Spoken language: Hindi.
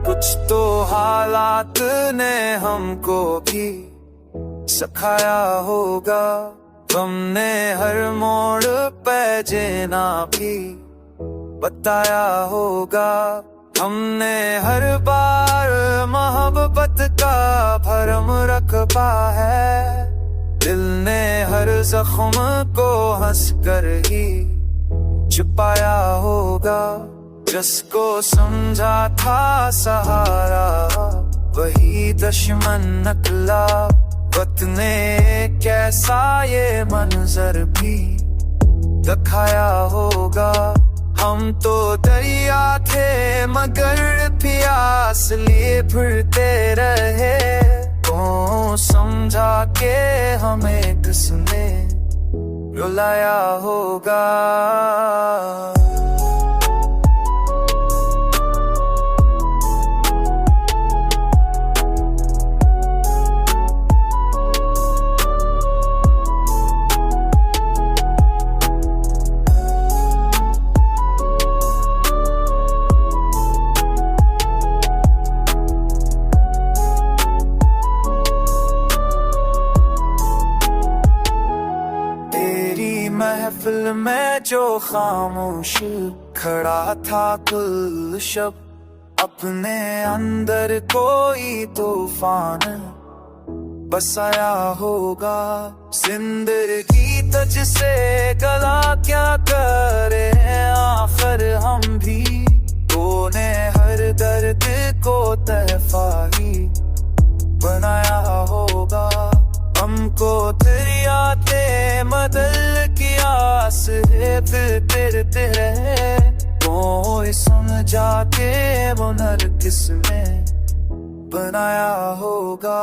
कुछ तो हालात ने हमको भी सिखाया होगा, हमने हर मोड़ पे जीना भी बताया होगा। हमने हर बार मोहब्बत का भरम रखा है, दिल ने हर जख्म को हंस कर ही छुपाया होगा। जिसको समझा था सहारा वही दुश्मन निकला, वक्त ने कैसा ये मंजर भी दिखाया होगा। हम तो दरिया थे मगर प्यास लिए फिरते रहे, तो समझा के हमें किसने रुलाया होगा। महफिल में जो खामोश खड़ा था कुल शब, अपने अंदर कोई तूफान बसाया होगा। जिंदगी तुझसे गला क्या करे आखिर हम भी, तूने हर दर्द को तहफा ही बनाया होगा। हमको दरिया ते मदल की आस है फिरते रहे, कोई समझा के वो नर किसने बनाया होगा।